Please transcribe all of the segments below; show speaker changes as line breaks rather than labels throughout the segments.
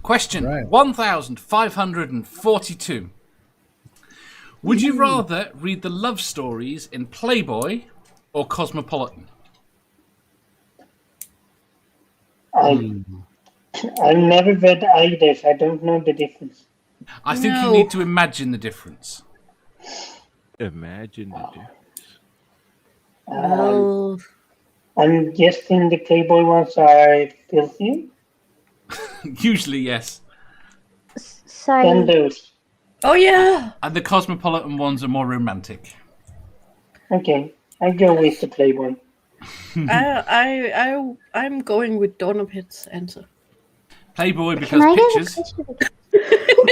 Question 1542. Would you rather read the love stories in Playboy or Cosmopolitan?
I've never read either, so I don't know the difference.
I think you need to imagine the difference.
Imagine the difference.
I'm guessing the Playboy ones are filthy.
Usually, yes.
Sorry.
Then those.
Oh yeah.
And the Cosmopolitan ones are more romantic.
Okay, I go with the Playboy.
I'm going with Donapet's answer.
Playboy because
Can I
pictures.
Can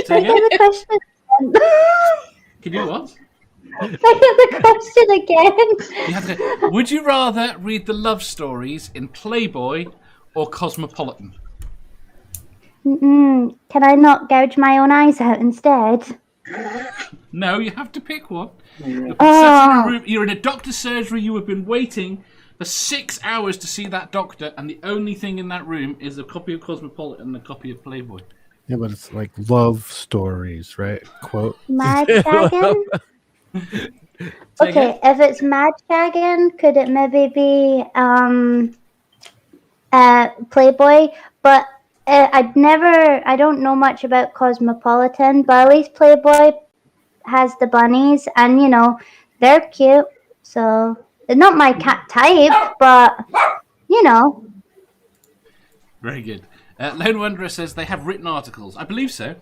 I get the question again?
Can you what?
Can I get the question again?
You have to, would you rather read the love stories in Playboy or Cosmopolitan?
Can I not gouge my own eyes out instead?
No, you have to pick one. You're in a doctor's surgery. You have been waiting for 6 hours to see that doctor, and the only thing in that room is a copy of Cosmopolitan and a copy of Playboy.
Yeah, but it's like love stories, right? Quote.
Mad shagging? Okay, if it's mad shagging, could it maybe be Playboy? But I don't know much about Cosmopolitan, but at least Playboy has the bunnies, and they're cute. So it's not my cat type, but
Very good. Lone Wanderer says they have written articles. I believe so.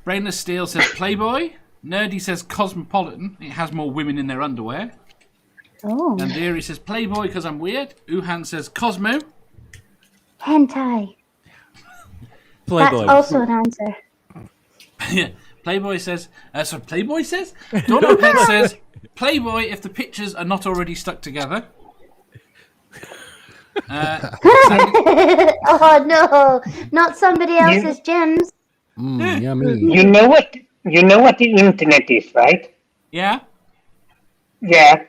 Brainless Steel says Playboy. Nerdy says Cosmopolitan. It has more women in their underwear.
Oh.
And Deary says Playboy because I'm weird. Uhan says Cosmo.
Hentai.
Playboy.
That's also an answer.
Yeah. Playboy says. Playboy says. Donald Pet says Playboy if the pictures are not already stuck together.
Oh no! Not somebody else's gems.
Yummy.
You know what the internet is, right?
Yeah.
Yeah.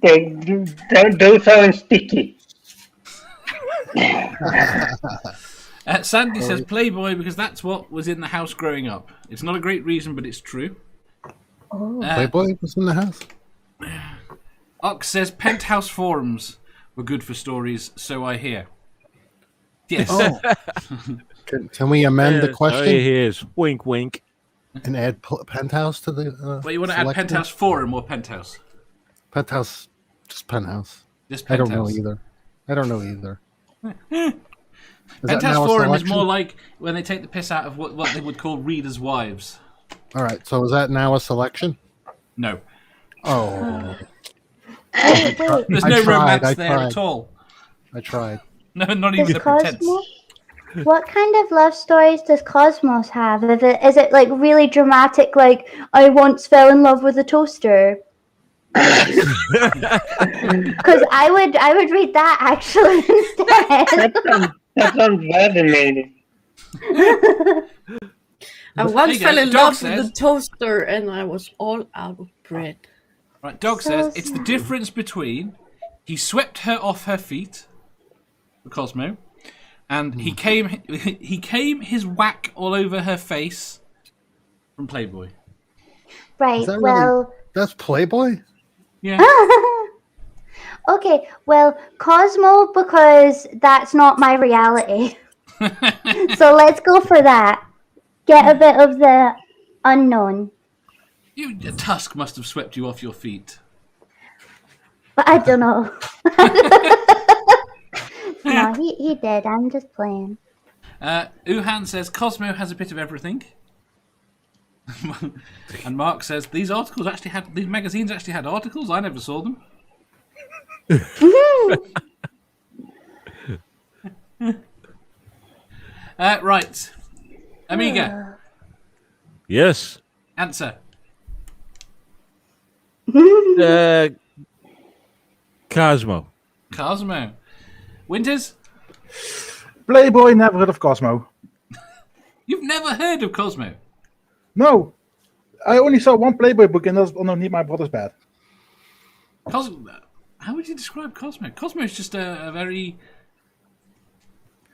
Those aren't sticky.
Sandy says Playboy because that's what was in the house growing up. It's not a great reason, but it's true.
Playboy was in the house.
Ox says Penthouse forums were good for stories, so I hear. Yes.
Oh. Can we amend the question?
Here's wink, wink.
And add penthouse to the.
Well, you want to add
selection?
Penthouse forum or Penthouse?
Penthouse, just penthouse.
Just
I
Penthouse.
don't know either.
Penthouse forum is more like when they take the piss out of what they would call readers' wives.
All right, so is that now a selection?
No.
Oh.
Wait.
There's
I
no
tried,
romance
I
there
tried.
at all.
I tried.
No, not even
Does
a pretense.
What kind of love stories does Cosmos have? Is it like really dramatic, like I once fell in love with a toaster? Because I would read that actually instead.
That sounds fascinating.
I once
There you go.
fell in
Dog
love
says-
with a toaster and I was all out of bread.
Right, Dog says it's the difference between he swept her off her feet, for Cosmo, and he came his whack all over her face from Playboy.
Right.
Is that
Well.
That's Playboy?
Yeah.
Okay. Well, Cosmo, because that's not my reality. So let's go for that. Get a bit of the unknown.
A tusk must have swept you off your feet.
But I don't know. No, he did. I'm just playing.
Uhan says Cosmo has a bit of everything. And Mark says these magazines actually had articles. I never saw them. Right, Amiga,
Yes.
answer.
Cosmo.
Cosmo. Winters,
Playboy, never heard of Cosmo.
you've never heard of Cosmo.
No, I only saw one Playboy book, and that's underneath my brother's bed.
How would you describe Cosmo? Cosmo is just a very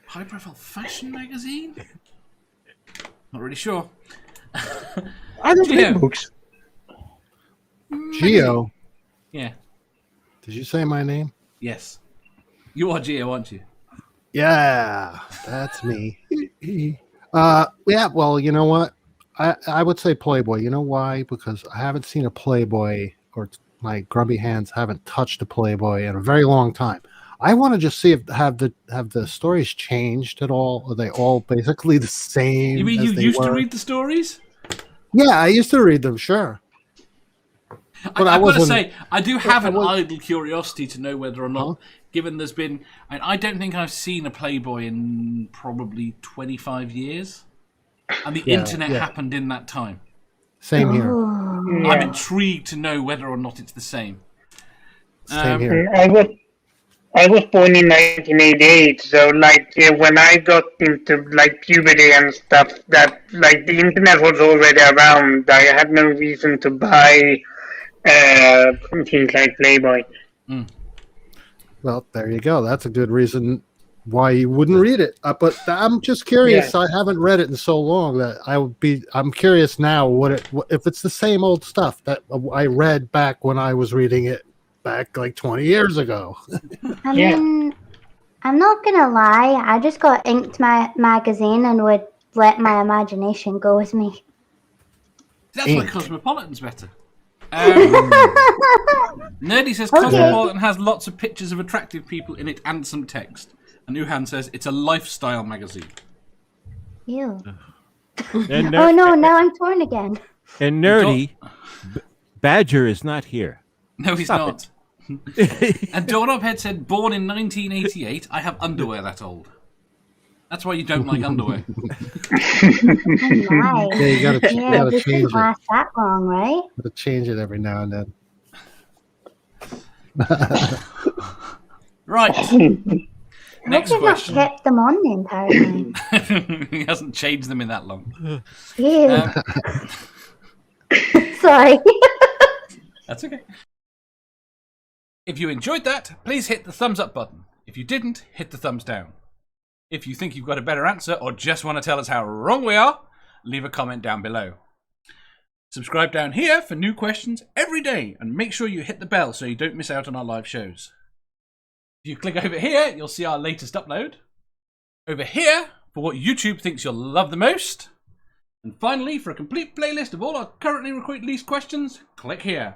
high-profile fashion magazine. Not really sure.
I don't
Geo.
read books.
Geo,
Yeah.
did you say my name?
Yes. You are Geo, aren't you?
Yeah, that's me. Yeah, well, you know what? I would say Playboy. You know why? Because I haven't seen a Playboy, or my grubby hands haven't touched a Playboy in a very long time. I want to just see if have the stories changed at all? Are they all basically the same?
You mean
as
you
they
used to
were?
read the stories?
Yeah, I used to read them, sure. But I
I've got to
wasn't-
say, I do have
I
an
was-
idle curiosity to know whether or not, given there's been... I don't think I've seen a Playboy in probably 25 years. And the internet happened in that time.
Same here.
Oh.
I'm intrigued to know whether or not it's the same.
Same here.
I was born in 1988, so like when I got into like puberty and stuff, that like the internet was already around. I had no reason to buy things like Playboy.
Well, there you go. That's a good reason why you wouldn't read it. But I'm just curious.
Yeah.
I haven't read it in so long that I'm curious now if it's the same old stuff that I read back when I was reading it back like 20 years ago.
I
Yeah.
mean, I'm not gonna lie. I just got Inked magazine and would let my imagination go with me.
That's why
Ink.
Cosmopolitan's better. Nerdy says
Okay.
Cosmopolitan has lots of pictures of attractive people in it and some text. And Uhan says it's a lifestyle magazine.
Ew.
And,
Oh no, now I'm torn again.
and Nerdy, Badger is not here.
No, he's
Stop
not. And Doorknobhead said, born in 1988, I have underwear that old. That's why you don't like underwear.
Oh my.
Yeah, you gotta
Yeah, this
change
didn't
it.
last that long, right?
Gotta change it every now and then.
Right. Next
I hope you've not
question.
kept them on the entire time.
He hasn't changed them in that long.
Ew.
Um,
Sorry.
That's okay. If you enjoyed that, please hit the thumbs up button. If you didn't, hit the thumbs down. If you think you've got a better answer or just want to tell us how wrong we are, leave a comment down below. Subscribe down here for new questions every day and make sure you hit the bell so you don't miss out on our live shows. If you click over here, you'll see our latest upload. Over here, for what YouTube thinks you'll love the most. And finally, for a complete playlist of all our currently released questions, click here.